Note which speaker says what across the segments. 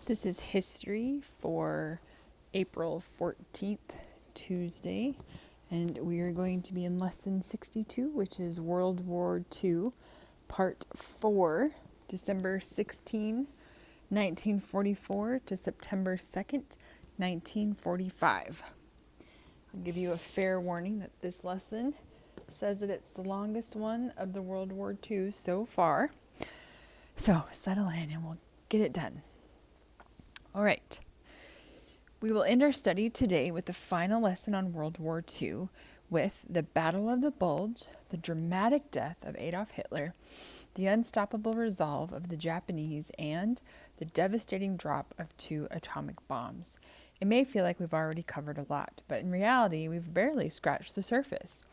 Speaker 1: This is history for April 14th, Tuesday, and we are going to be in lesson 62, which is World War II, part 4, December 16, 1944 to September 2nd, 1945. I'll give you a fair warning that this lesson says that it's the longest one of the World War II so far. So settle in and we'll get it done. All right. We will end our study today with the final lesson on World War II with the Battle of the Bulge, the dramatic death of Adolf Hitler, the unstoppable resolve of the Japanese, and the devastating drop of 2 atomic bombs. It may feel like we've already covered a lot, but in reality, we've barely scratched the surface.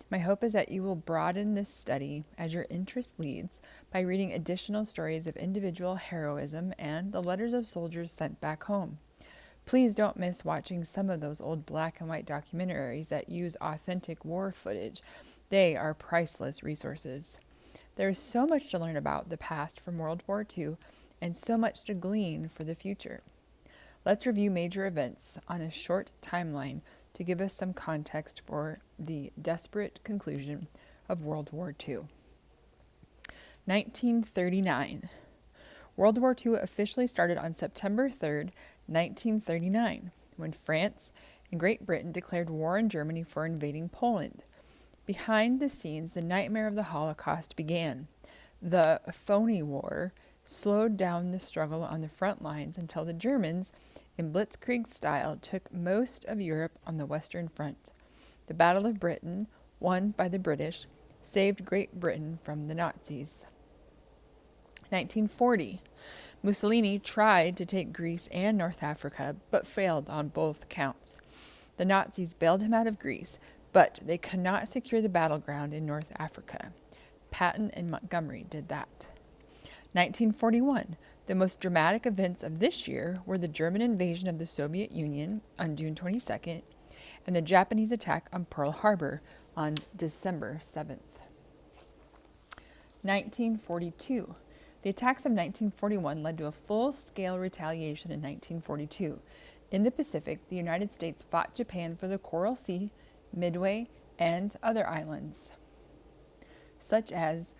Speaker 1: My hope is that you will broaden this study as your interest leads by reading additional stories of individual heroism and the letters of soldiers sent back home. Please don't miss watching some of those old black and white documentaries that use authentic war footage. They are priceless resources. There is so much to learn about the past from World War II and so much to glean for the future. Let's review major events on a short timeline to give us some context for the desperate conclusion of World War II. 1939. World War II officially started on September 3rd, 1939, when France and Great Britain declared war on Germany for invading Poland. Behind the scenes, the nightmare of the Holocaust began. The phony war slowed down the struggle on the front lines until the Germans, in blitzkrieg style, took most of Europe on the Western Front. The Battle of Britain, won by the British, saved Great Britain from the Nazis. 1940. Mussolini tried to take Greece and North Africa, but failed on both counts. The Nazis bailed him out of Greece, but they could not secure the battleground in North Africa. Patton and Montgomery did that. 1941. The most dramatic events of this year were the German invasion of the Soviet Union on June 22nd and the Japanese attack on Pearl Harbor on December 7th. 1942. The attacks of 1941 led to a full-scale retaliation in 1942. In the Pacific, the United States fought Japan for the Coral Sea, Midway, and other islands, such as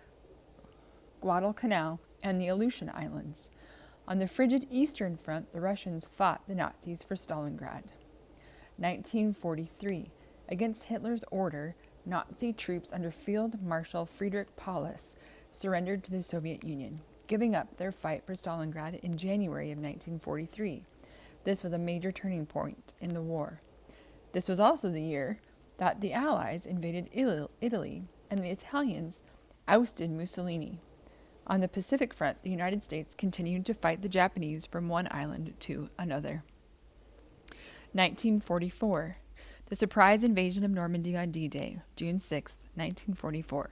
Speaker 1: Guadalcanal and the Aleutian Islands. On the frigid Eastern Front, the Russians fought the Nazis for Stalingrad. 1943. Against Hitler's order, Nazi troops under Field Marshal Friedrich Paulus surrendered to the Soviet Union, giving up their fight for Stalingrad in January of 1943. This was a major turning point in the war. This was also the year that the Allies invaded Italy and the Italians ousted Mussolini. On the Pacific Front, the United States continued to fight the Japanese from one island to another. 1944. The surprise invasion of Normandy on D-Day, June 6, 1944,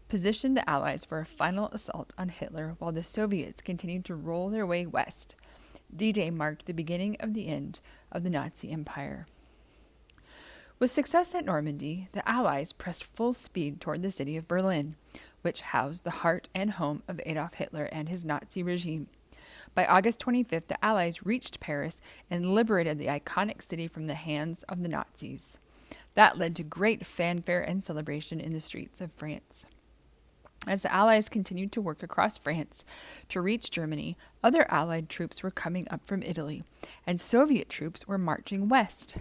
Speaker 1: positioned the Allies for a final assault on Hitler while the Soviets continued to roll their way west. D-Day marked the beginning of the end of the Nazi Empire. With success at Normandy, the Allies pressed full speed toward the city of Berlin, which housed the heart and home of Adolf Hitler and his Nazi regime. By August 25th, the Allies reached Paris and liberated the iconic city from the hands of the Nazis. That led to great fanfare and celebration in the streets of France. As the Allies continued to work across France to reach Germany, other Allied troops were coming up from Italy, and Soviet troops were marching west.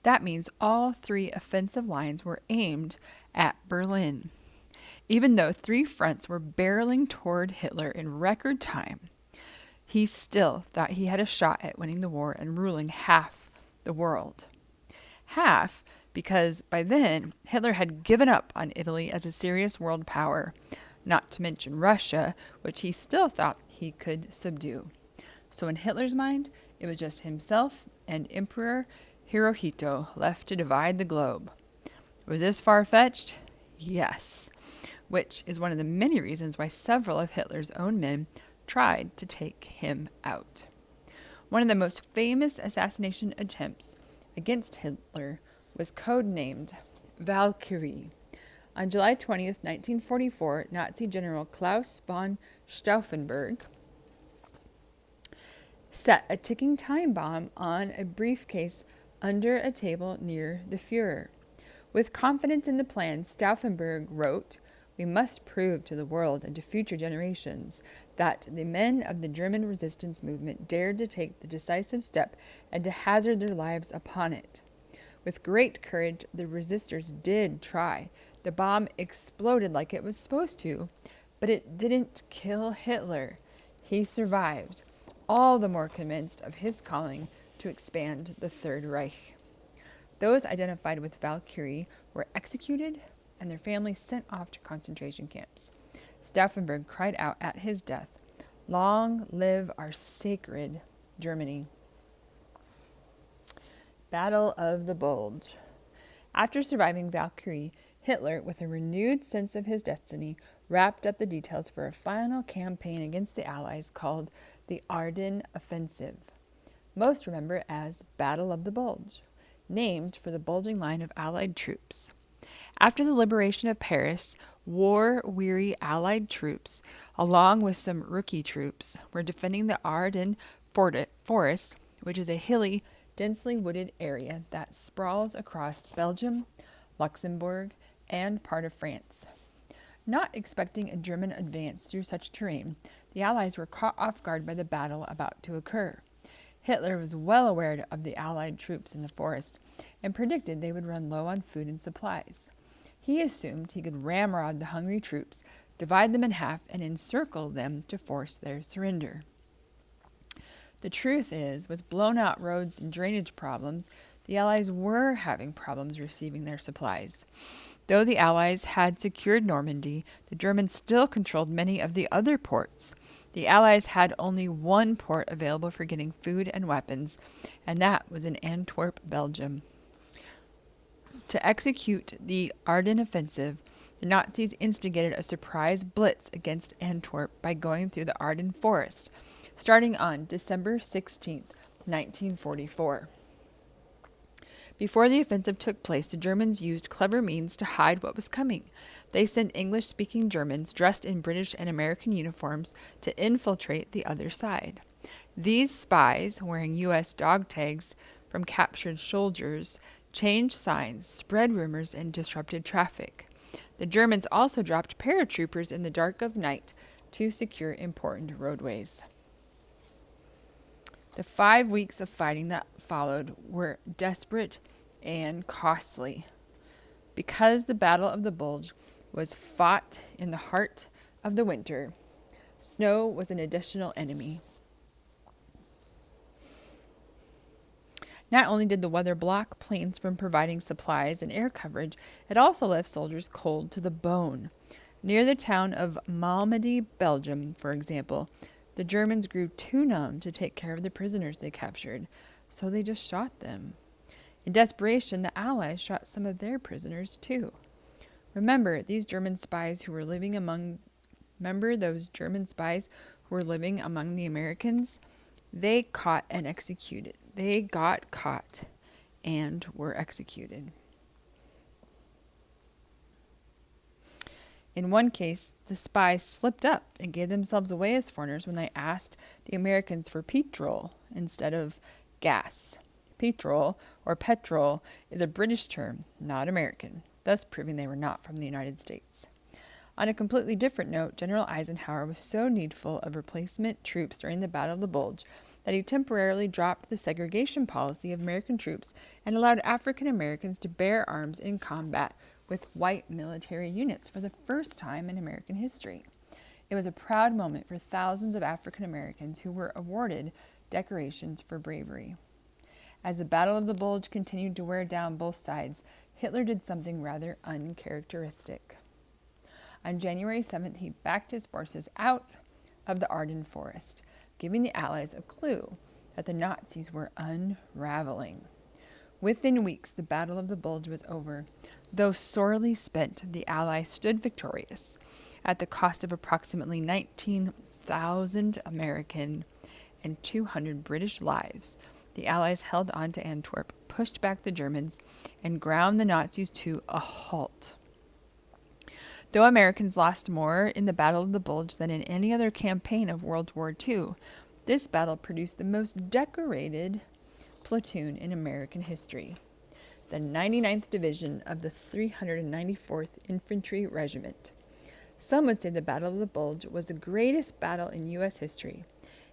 Speaker 1: That means all 3 offensive lines were aimed at Berlin. Even though 3 fronts were barreling toward Hitler in record time, he still thought he had a shot at winning the war and ruling half the world. Half because by then Hitler had given up on Italy as a serious world power, not to mention Russia, which he still thought he could subdue. So in Hitler's mind, it was just himself and Emperor Hirohito left to divide the globe. Was this far-fetched? Yes. Which is one of the many reasons why several of Hitler's own men tried to take him out. One of the most famous assassination attempts against Hitler was codenamed Valkyrie. On July 20th, 1944, Nazi General Klaus von Stauffenberg set a ticking time bomb on a briefcase under a table near the Fuhrer. With confidence in the plan, Stauffenberg wrote, "We must prove to the world and to future generations that the men of the German resistance movement dared to take the decisive step and to hazard their lives upon it." With great courage, the resistors did try. The bomb exploded like it was supposed to, but it didn't kill Hitler. He survived, all the more convinced of his calling to expand the Third Reich. Those identified with Valkyrie were executed and their families sent off to concentration camps. Stauffenberg cried out at his death, "Long live our sacred Germany." Battle of the Bulge. After surviving Valkyrie, Hitler, with a renewed sense of his destiny, wrapped up the details for a final campaign against the Allies called the Ardennes Offensive. Most remember it as Battle of the Bulge, named for the bulging line of Allied troops. After the liberation of Paris, war-weary Allied troops, along with some rookie troops, were defending the Ardennes Forest, which is a hilly, densely wooded area that sprawls across Belgium, Luxembourg, and part of France. Not expecting a German advance through such terrain, the Allies were caught off guard by the battle about to occur. Hitler was well aware of the Allied troops in the forest and predicted they would run low on food and supplies. He assumed he could ramrod the hungry troops, divide them in half, and encircle them to force their surrender. The truth is, with blown-out roads and drainage problems, the Allies were having problems receiving their supplies. Though the Allies had secured Normandy, the Germans still controlled many of the other ports. The Allies had only one port available for getting food and weapons, and that was in Antwerp, Belgium. To execute the Ardennes offensive, the Nazis instigated a surprise blitz against Antwerp by going through the Ardennes forest, starting on December 16, 1944. Before the offensive took place, the Germans used clever means to hide what was coming. They sent English-speaking Germans dressed in British and American uniforms to infiltrate the other side. These spies, wearing U.S. dog tags from captured soldiers, changed signs, spread rumors, and disrupted traffic. The Germans also dropped paratroopers in the dark of night to secure important roadways. The 5 weeks of fighting that followed were desperate and costly. Because the Battle of the Bulge was fought in the heart of the winter, snow was an additional enemy. Not only did the weather block planes from providing supplies and air coverage, it also left soldiers cold to the bone. Near the town of Malmedy, Belgium, for example, the Germans grew too numb to take care of the prisoners they captured, so they just shot them. In desperation, the Allies shot some of their prisoners too. Remember those German spies who were living among the Americans? They got caught and were executed. In one case, the spies slipped up and gave themselves away as foreigners when they asked the Americans for petrol instead of gas. Petrol, or petrol, is a British term, not American, thus proving they were not from the United States. On a completely different note, General Eisenhower was so needful of replacement troops during the Battle of the Bulge that he temporarily dropped the segregation policy of American troops and allowed African Americans to bear arms in combat with white military units for the first time in American history. It was a proud moment for thousands of African Americans who were awarded decorations for bravery. As the Battle of the Bulge continued to wear down both sides, Hitler did something rather uncharacteristic. On January 7th, he backed his forces out of the Ardennes forest, giving the Allies a clue that the Nazis were unraveling. Within weeks, the Battle of the Bulge was over. Though sorely spent, the Allies stood victorious at the cost of approximately 19,000 American and 200 British lives. The Allies held on to Antwerp, pushed back the Germans, and ground the Nazis to a halt. Though Americans lost more in the Battle of the Bulge than in any other campaign of World War II, This battle produced the most decorated platoon in American history, the 99th Division of the 394th Infantry Regiment. Some would say the Battle of the Bulge was the greatest battle in U.S. history.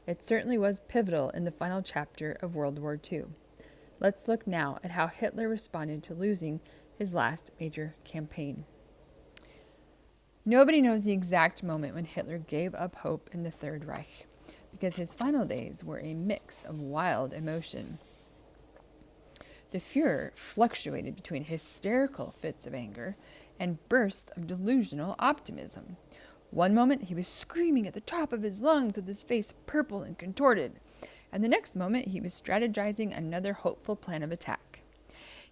Speaker 1: It certainly was pivotal in the final chapter of World War II. Let's look now at how Hitler responded to losing his last major campaign. Nobody knows the exact moment when Hitler gave up hope in the Third Reich, because his final days were a mix of wild emotion. The Fuhrer fluctuated between hysterical fits of anger and bursts of delusional optimism. One moment he was screaming at the top of his lungs with his face purple and contorted, and the next moment he was strategizing another hopeful plan of attack.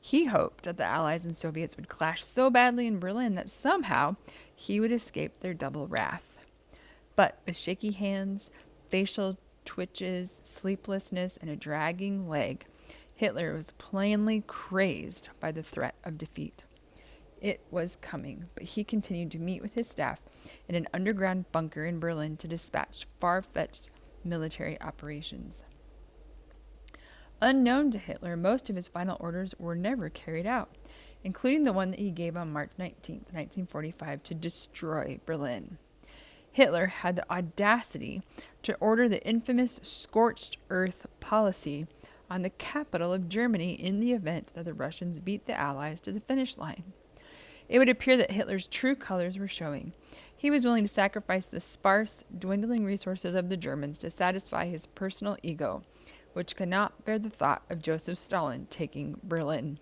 Speaker 1: He hoped that the Allies and Soviets would clash so badly in Berlin that somehow he would escape their double wrath. But with shaky hands, facial twitches, sleeplessness, and a dragging leg, Hitler was plainly crazed by the threat of defeat. It was coming, but he continued to meet with his staff in an underground bunker in Berlin to dispatch far-fetched military operations. Unknown to Hitler, most of his final orders were never carried out, including the one that he gave on March 19, 1945, to destroy Berlin. Hitler had the audacity to order the infamous scorched earth policy on the capital of Germany in the event that the Russians beat the Allies to the finish line. It would appear that Hitler's true colors were showing. He was willing to sacrifice the sparse, dwindling resources of the Germans to satisfy his personal ego, which could not bear the thought of Joseph Stalin taking Berlin.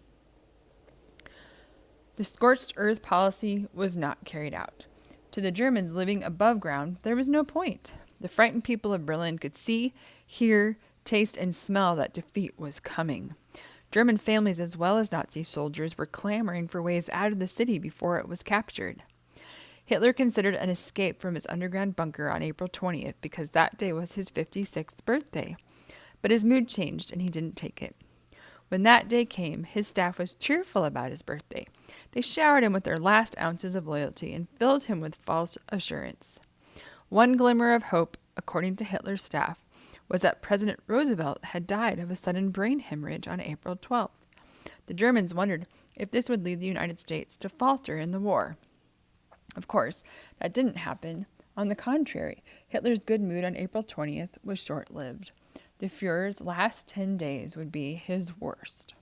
Speaker 1: The scorched earth policy was not carried out. To the Germans living above ground, there was no point. The frightened people of Berlin could see, hear, taste, and smell that defeat was coming. German families as well as Nazi soldiers were clamoring for ways out of the city before it was captured. Hitler considered an escape from his underground bunker on April 20th because that day was his 56th birthday. But his mood changed and he didn't take it. When that day came, his staff was cheerful about his birthday. They showered him with their last ounces of loyalty and filled him with false assurance. One glimmer of hope, according to Hitler's staff, was that President Roosevelt had died of a sudden brain hemorrhage on April 12th. The Germans wondered if this would lead the United States to falter in the war. Of course, that didn't happen. On the contrary, Hitler's good mood on April 20th was short-lived. The Fuhrer's last 10 days would be his worst.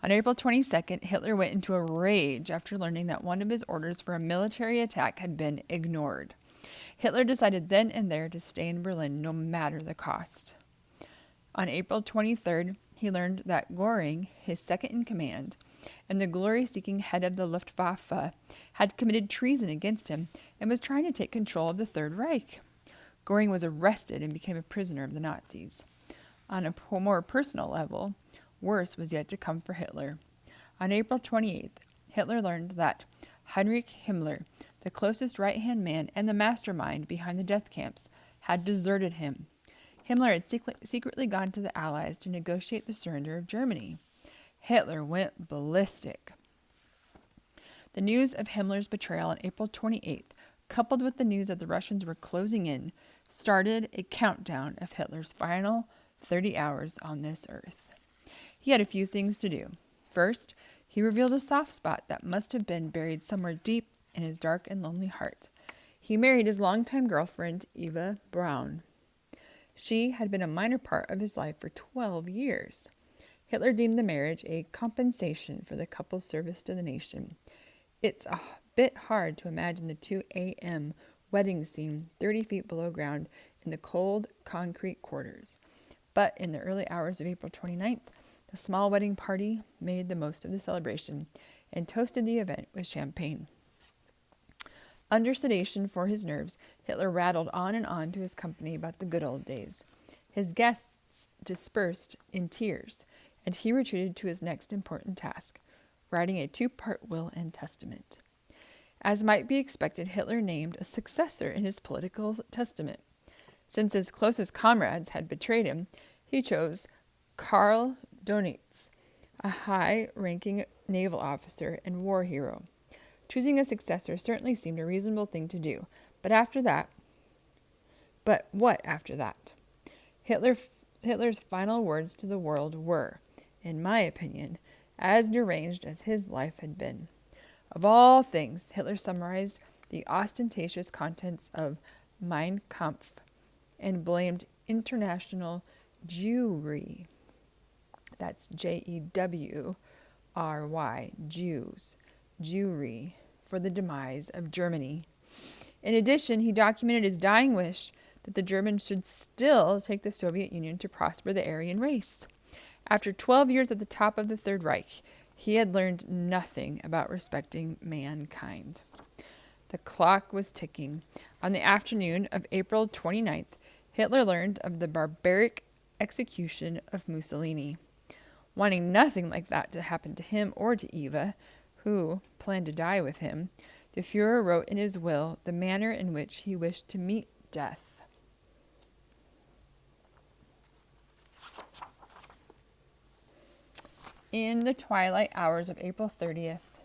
Speaker 1: On April 22nd, Hitler went into a rage after learning that one of his orders for a military attack had been ignored. Hitler decided then and there to stay in Berlin no matter the cost. On April 23rd, he learned that Göring, his second in command, and the glory-seeking head of the Luftwaffe had committed treason against him and was trying to take control of the Third Reich. Göring was arrested and became a prisoner of the Nazis. On a more personal level, worse was yet to come for Hitler. On April 28th, Hitler learned that Heinrich Himmler, the closest right-hand man and the mastermind behind the death camps, had deserted him. Himmler had secretly gone to the Allies to negotiate the surrender of Germany. Hitler went ballistic. The news of Himmler's betrayal on April 28th, coupled with the news that the Russians were closing in, started a countdown of Hitler's final 30 hours on this earth. He had a few things to do. First, he revealed a soft spot that must have been buried somewhere deep in his dark and lonely heart. He married his longtime girlfriend, Eva Braun. She had been a minor part of his life for 12 years. Hitler deemed the marriage a compensation for the couple's service to the nation. It's a bit hard to imagine the 2 a.m. wedding scene 30 feet below ground in the cold concrete quarters. But in the early hours of April 29th, the small wedding party made the most of the celebration and toasted the event with champagne. Under sedation for his nerves, Hitler rattled on and on to his company about the good old days. His guests dispersed in tears, and he retreated to his next important task, writing a 2-part will and testament. As might be expected, Hitler named a successor in his political testament. Since his closest comrades had betrayed him, he chose Karl Dönitz, a high-ranking naval officer and war hero. Choosing a successor certainly seemed a reasonable thing to do, but what after that? Hitler, Hitler's final words to the world were, in my opinion, as deranged as his life had been. Of all things, Hitler summarized the ostentatious contents of Mein Kampf and blamed international Jewry, that's Jewry, Jews, Jewry, for the demise of Germany. In addition, he documented his dying wish that the Germans should still take the Soviet Union to prosper the Aryan race. After 12 years at the top of the Third Reich, he had learned nothing about respecting mankind. The clock was ticking. On the afternoon of April 29th, Hitler learned of the barbaric execution of Mussolini. Wanting nothing like that to happen to him or to Eva, who planned to die with him, the Fuhrer wrote in his will the manner in which he wished to meet death. In the twilight hours of April 30th,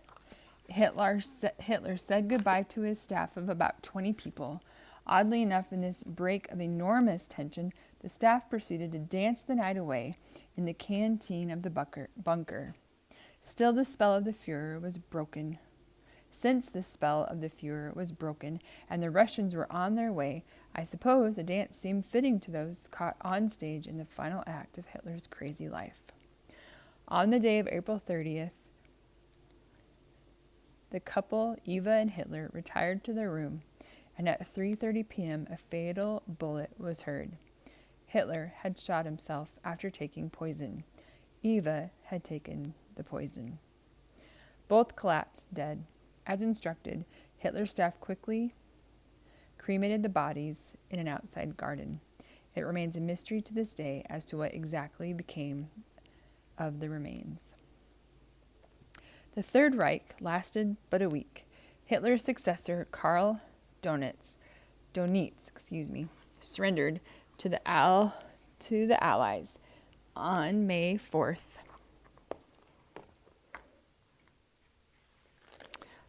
Speaker 1: Hitler said goodbye to his staff of about 20 people. Oddly enough, in this break of enormous tension, the staff proceeded to dance the night away in the canteen of the bunker. Still, the spell of the Fuhrer was broken. Since the spell of the Fuhrer was broken and the Russians were on their way, I suppose a dance seemed fitting to those caught on stage in the final act of Hitler's crazy life. On the day of April 30th, the couple, Eva and Hitler, retired to their room, and at 3:30 p.m. a fatal bullet was heard. Hitler had shot himself after taking poison. Eva had taken the poison. Both collapsed dead. As instructed, Hitler's staff quickly cremated the bodies in an outside garden. It remains a mystery to this day as to what exactly became of the remains. The Third Reich lasted but a week. Hitler's successor, Karl Donitz, surrendered to the Allies on May 4th.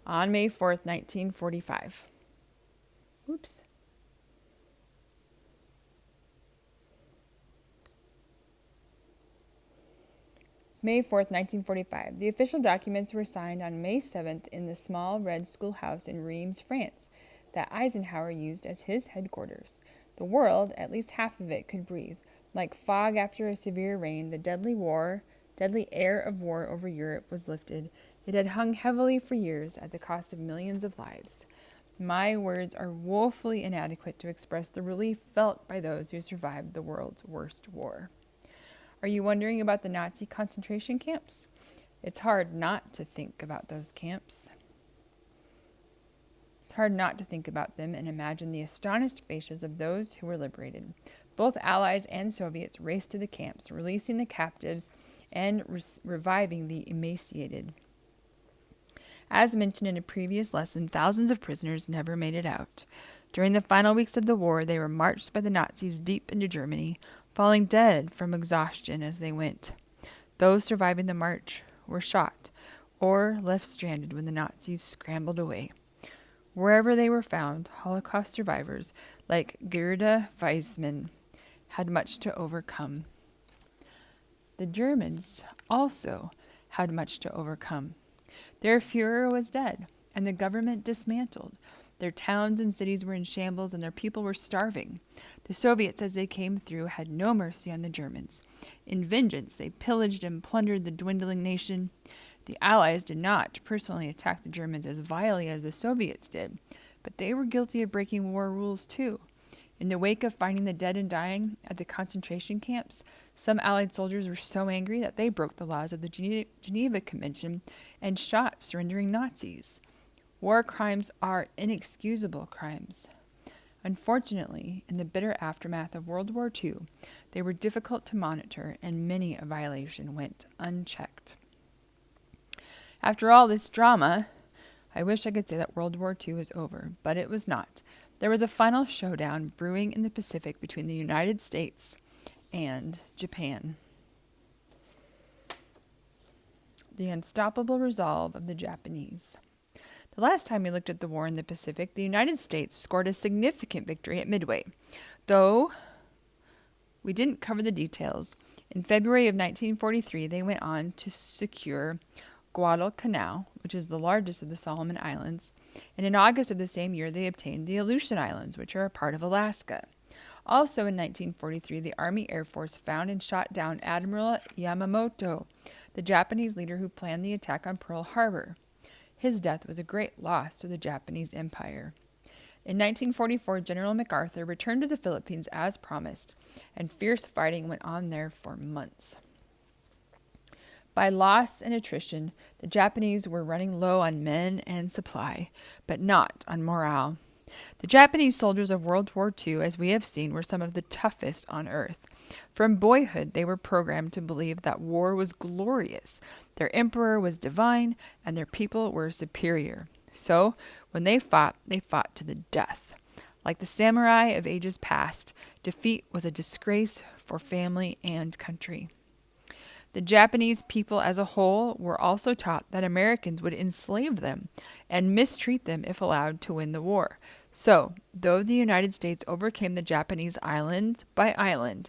Speaker 1: On May 4th, 1945. Oops. May 4th, 1945. The official documents were signed on May 7th in the small red schoolhouse in Reims, France, that Eisenhower used as his headquarters. The world, at least half of it, could breathe. Like fog after a severe rain, the deadly air of war over Europe was lifted. It had hung heavily for years at the cost of millions of lives. My words are woefully inadequate to express the relief felt by those who survived the world's worst war. Are you wondering about the Nazi concentration camps? It's hard not to think about those camps. It's hard not to think about them and imagine the astonished faces of those who were liberated. Both Allies and Soviets raced to the camps, releasing the captives and reviving the emaciated. As mentioned in a previous lesson, thousands of prisoners never made it out. During the final weeks of the war, they were marched by the Nazis deep into Germany, falling dead from exhaustion as they went. Those surviving the march were shot or left stranded when the Nazis scrambled away. Wherever they were found, Holocaust survivors like Gerda Weissmann had much to overcome. The Germans also had much to overcome. Their Führer was dead, and the government dismantled. Their towns and cities were in shambles, and their people were starving. The Soviets, as they came through, had no mercy on the Germans. In vengeance, they pillaged and plundered the dwindling nation. The Allies did not personally attack the Germans as vilely as the Soviets did, but they were guilty of breaking war rules too. In the wake of finding the dead and dying at the concentration camps, some Allied soldiers were so angry that they broke the laws of the Geneva Convention and shot surrendering Nazis. War crimes are inexcusable crimes. Unfortunately, in the bitter aftermath of World War II, they were difficult to monitor and many a violation went unchecked. After all this drama, I wish I could say that World War II was over, but it was not. There was a final showdown brewing in the Pacific between the United States and Japan. The unstoppable resolve of the Japanese. The last time we looked at the war in the Pacific, the United States scored a significant victory at Midway, though We didn't cover the details. In February of 1943, they went on to secure Guadalcanal, which is the largest of the Solomon Islands, and in August of the same year, they obtained the Aleutian Islands, which are a part of Alaska. Also in 1943, the Army Air Force found and shot down Admiral Yamamoto, the Japanese leader who planned the attack on Pearl Harbor. His death was a great loss to the Japanese Empire. In 1944, General MacArthur returned to the Philippines as promised, and fierce fighting went on there for months. By loss and attrition, the Japanese were running low on men and supply, but not on morale. The Japanese soldiers of World War II, as we have seen, were some of the toughest on earth. From boyhood, they were programmed to believe that war was glorious, their emperor was divine, and their people were superior. So, when they fought to the death. Like the samurai of ages past, defeat was a disgrace for family and country. The Japanese people as a whole were also taught that Americans would enslave them and mistreat them if allowed to win the war. So, though the United States overcame the Japanese island by island,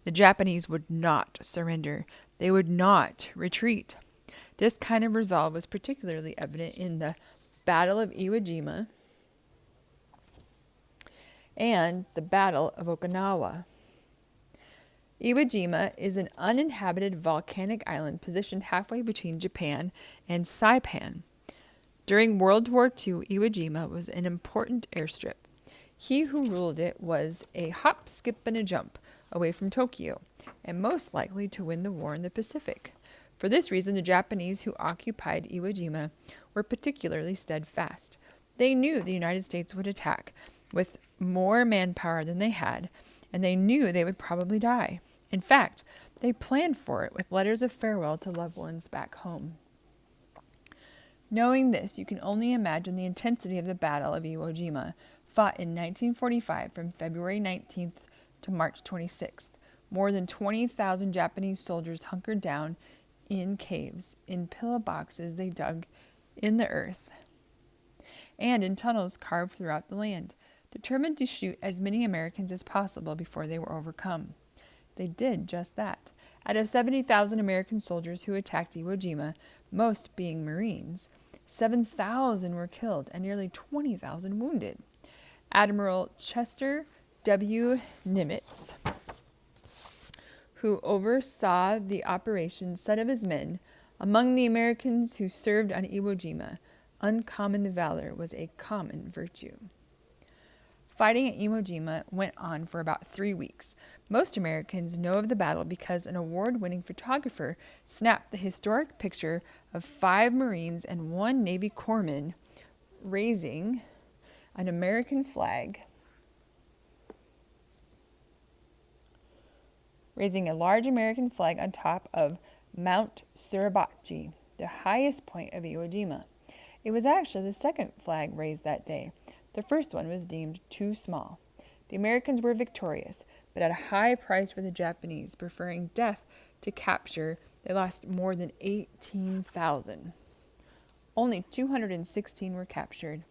Speaker 1: the Japanese would not surrender. They would not retreat. This kind of resolve was particularly evident in the Battle of Iwo Jima and the Battle of Okinawa. Iwo Jima is an uninhabited volcanic island positioned halfway between Japan and Saipan. During World War II, Iwo Jima was an important airstrip. He who ruled it was a hop, skip, and a jump away from Tokyo, and most likely to win the war in the Pacific. For this reason, the Japanese who occupied Iwo Jima were particularly steadfast. They knew the United States would attack with more manpower than they had, and they knew they would probably die. In fact, they planned for it with letters of farewell to loved ones back home. Knowing this, you can only imagine the intensity of the Battle of Iwo Jima, fought in 1945 from February 19th to March 26th. More than 20,000 Japanese soldiers hunkered down in caves, in pillow boxes they dug in the earth, and in tunnels carved throughout the land, determined to shoot as many Americans as possible before they were overcome. They did just that. Out of 70,000 American soldiers who attacked Iwo Jima, most being Marines, 7,000 were killed and nearly 20,000 wounded. Admiral Chester W. Nimitz, who oversaw the operation, said of his men, "Among the Americans who served on Iwo Jima, uncommon valor was a common virtue." Fighting at Iwo Jima went on for about 3 weeks. Most Americans know of the battle because an award-winning photographer snapped the historic picture of 5 Marines and 1 Navy corpsman raising an American flag, raising a large American flag on top of Mount Suribachi, the highest point of Iwo Jima. It was actually the second flag raised that day. The first one was deemed too small. The Americans were victorious, but at a high price for the Japanese. Preferring death to capture, they lost more than 18,000. Only 216 were captured.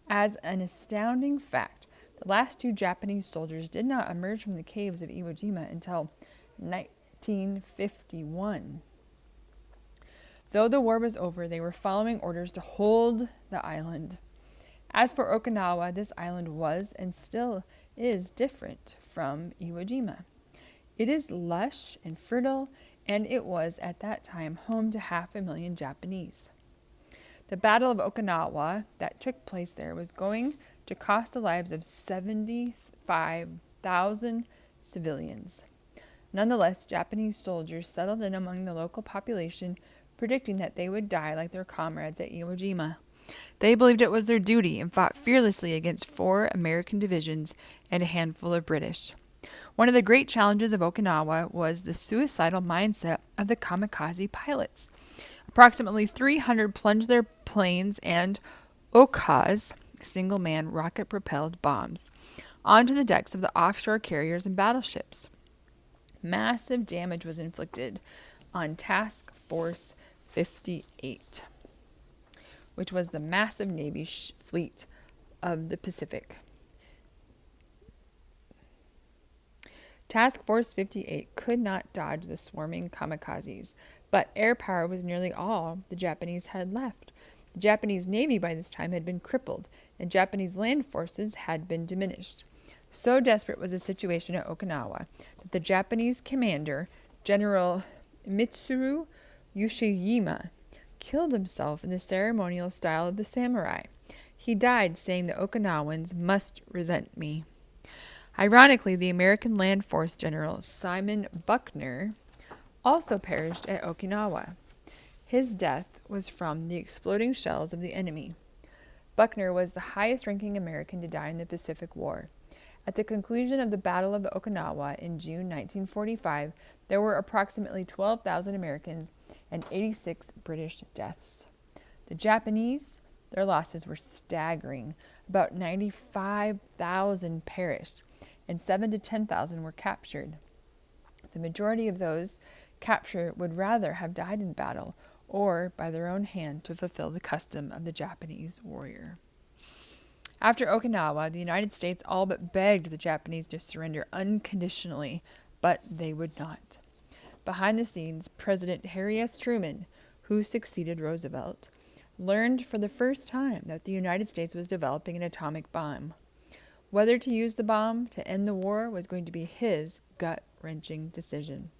Speaker 1: As an astounding fact, the last 2 Japanese soldiers did not emerge from the caves of Iwo Jima until 1951. Though the war was over, they were following orders to hold the island. As for Okinawa, this island was and still is different from Iwo Jima. It is lush and fertile, and it was at that time home to 500,000 Japanese. The Battle of Okinawa that took place there was going to cost the lives of 75,000 civilians. Nonetheless, Japanese soldiers settled in among the local population, predicting that they would die like their comrades at Iwo Jima. They believed it was their duty and fought fearlessly against 4 American divisions and a handful of British. One of the great challenges of Okinawa was the suicidal mindset of the kamikaze pilots. Approximately 300 plunged their planes and Okas, single-man rocket-propelled bombs, onto the decks of the offshore carriers and battleships. Massive damage was inflicted on Task Force 58, which was the massive Navy fleet of the Pacific. Task Force 58 could not dodge the swarming kamikazes, but air power was nearly all the Japanese had left. The Japanese Navy by this time had been crippled, and Japanese land forces had been diminished. So desperate was the situation at Okinawa that the Japanese commander, General Mitsuru Yoshiyama, killed himself in the ceremonial style of the samurai. He died saying the Okinawans must resent me. Ironically, the American Land Force General Simon Buckner also perished at Okinawa. His death was from the exploding shells of the enemy. Buckner was the highest-ranking American to die in the Pacific War. At the conclusion of the Battle of Okinawa in June 1945, there were approximately 12,000 Americans and 86 British deaths. The Japanese, their losses were staggering. About 95,000 perished, and 7,000 to 10,000 were captured. The majority of those captured would rather have died in battle or by their own hand to fulfill the custom of the Japanese warrior. After Okinawa, the United States all but begged the Japanese to surrender unconditionally, but they would not. Behind the scenes, President Harry S. Truman, who succeeded Roosevelt, learned for the first time that the United States was developing an atomic bomb. Whether to use the bomb to end the war was going to be his gut-wrenching decision.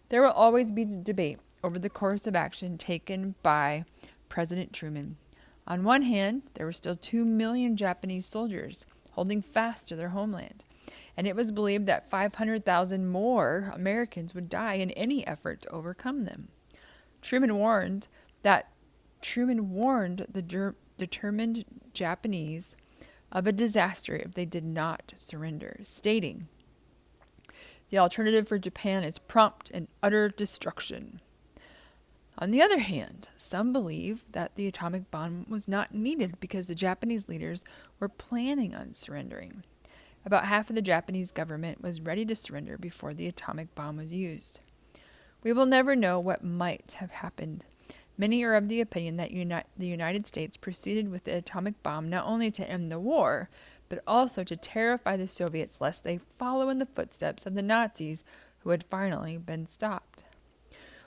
Speaker 1: There will always be debate over the course of action taken by President Truman. On one hand, there were still 2 million Japanese soldiers holding fast to their homeland, and it was believed that 500,000 more Americans would die in any effort to overcome them. Truman warned the determined Japanese of a disaster if they did not surrender, stating, "The alternative for Japan is prompt and utter destruction." On the other hand, some believe that the atomic bomb was not needed because the Japanese leaders were planning on surrendering. About half of the Japanese government was ready to surrender before the atomic bomb was used. We will never know what might have happened. Many are of the opinion that the United States proceeded with the atomic bomb not only to end the war, but also to terrify the Soviets lest they follow in the footsteps of the Nazis who had finally been stopped.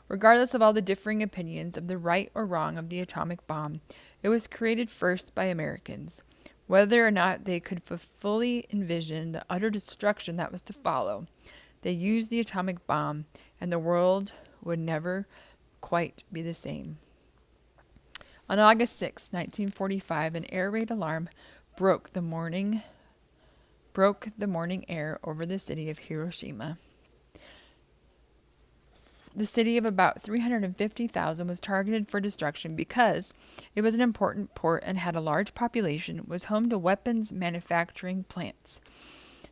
Speaker 1: Regardless of all the differing opinions of the right or wrong of the atomic bomb, it was created first by Americans. Whether or not they could fully envision the utter destruction that was to follow, they used the atomic bomb, and the world would never quite be the same. On August 6, 1945, an air raid alarm broke the morning air over the city of Hiroshima. The city of about 350,000 was targeted for destruction because it was an important port and had a large population, was home to weapons manufacturing plants.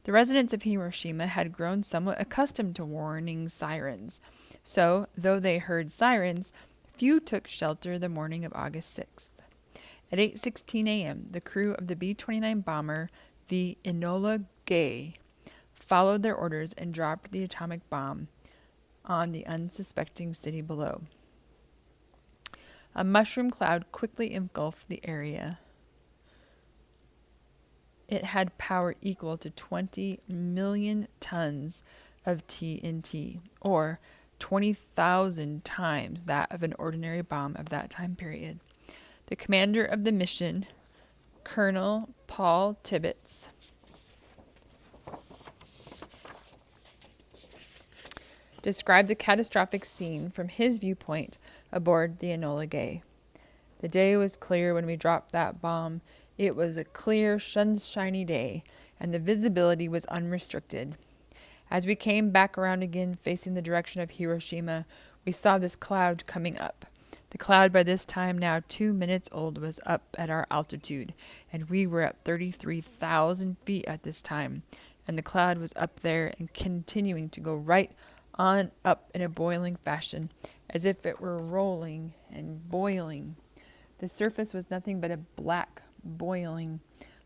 Speaker 1: The residents of Hiroshima had grown somewhat accustomed to warning sirens. So, though they heard sirens, few took shelter the morning of August 6th. At 8:16 a.m., the crew of the B-29 bomber, the Enola Gay, followed their orders and dropped the atomic bomb on the unsuspecting city below. A mushroom cloud quickly engulfed the area. It had power equal to 20 million tons of TNT, or 20,000 times that of an ordinary bomb of that time period. The commander of the mission, Colonel Paul Tibbets, described the catastrophic scene from his viewpoint aboard the Enola Gay. "The day was clear when we dropped that bomb. It was a clear, sunshiny day, and the visibility was unrestricted. As we came back around again, facing the direction of Hiroshima, we saw this cloud coming up. The cloud, by this time now 2 minutes old, was up at our altitude, and we were at 33,000 feet at this time, and the cloud was up there and continuing to go right on up in a boiling fashion, as if it were rolling and boiling. The surface was nothing but a black boiling,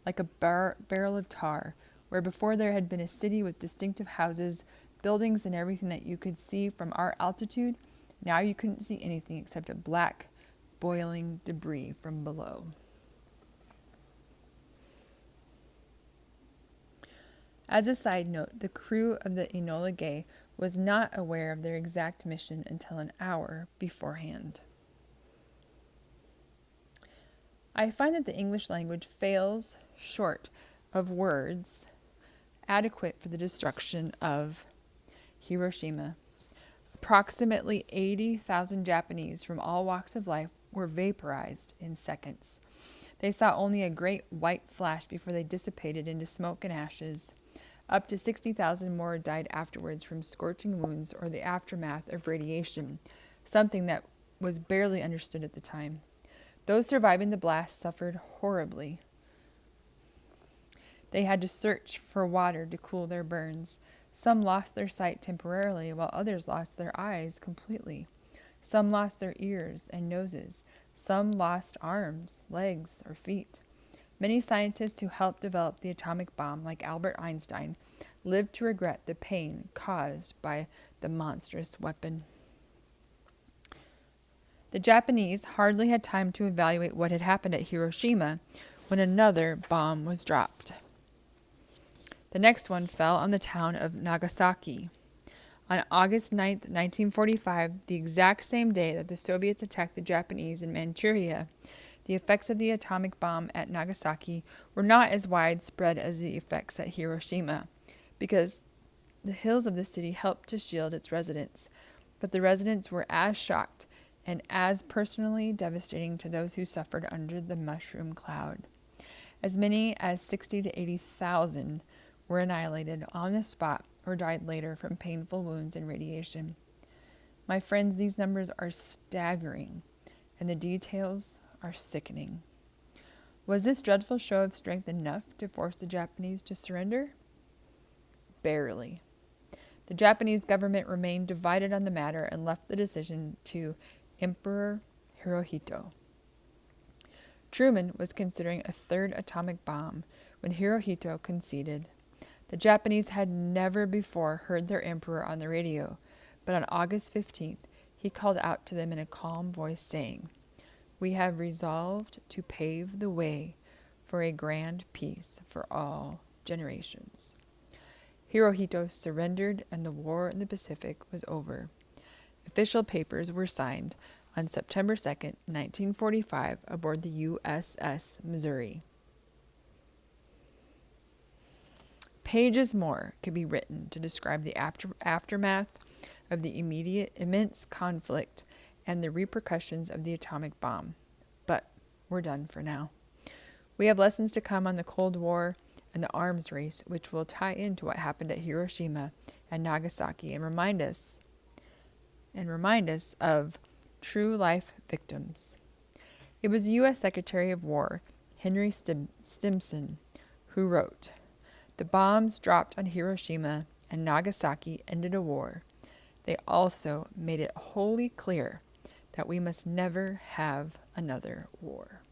Speaker 1: like a barrel of tar, where before there had been a city with distinctive houses, buildings, and everything that you could see from our altitude. Now you couldn't see anything except a black, boiling debris from below." As a side note, the crew of the Enola Gay was not aware of their exact mission until an hour beforehand. I find that the English language fails short of words adequate for the destruction of Hiroshima. Approximately 80,000 Japanese from all walks of life were vaporized in seconds. They saw only a great white flash before they dissipated into smoke and ashes. Up to 60,000 more died afterwards from scorching wounds or the aftermath of radiation, something that was barely understood at the time. Those surviving the blast suffered horribly. They had to search for water to cool their burns. Some lost their sight temporarily, while others lost their eyes completely. Some lost their ears and noses. Some lost arms, legs, or feet. Many scientists who helped develop the atomic bomb, like Albert Einstein, lived to regret the pain caused by the monstrous weapon. The Japanese hardly had time to evaluate what had happened at Hiroshima when another bomb was dropped. The next one fell on the town of Nagasaki. On August 9, 1945, the exact same day that the Soviets attacked the Japanese in Manchuria, the effects of the atomic bomb at Nagasaki were not as widespread as the effects at Hiroshima, because the hills of the city helped to shield its residents, but the residents were as shocked and as personally devastating to those who suffered under the mushroom cloud. As many as 60 to 80,000 were annihilated on the spot or died later from painful wounds and radiation. My friends, these numbers are staggering, and the details are sickening. Was this dreadful show of strength enough to force the Japanese to surrender? Barely. The Japanese government remained divided on the matter and left the decision to Emperor Hirohito. Truman was considering a third atomic bomb when Hirohito conceded. The Japanese had never before heard their emperor on the radio, but on August 15th, he called out to them in a calm voice, saying, "We have resolved to pave the way for a grand peace for all generations." Hirohito surrendered and the war in the Pacific was over. Official papers were signed on September 2nd, 1945, aboard the USS Missouri. Pages more could be written to describe the aftermath of the immense conflict and the repercussions of the atomic bomb. But we're done for now. We have lessons to come on the Cold War and the arms race, which will tie into what happened at Hiroshima and Nagasaki and remind us of true life victims. It was U.S. Secretary of War Henry Stimson who wrote, "The bombs dropped on Hiroshima and Nagasaki ended a war. They also made it wholly clear that we must never have another war."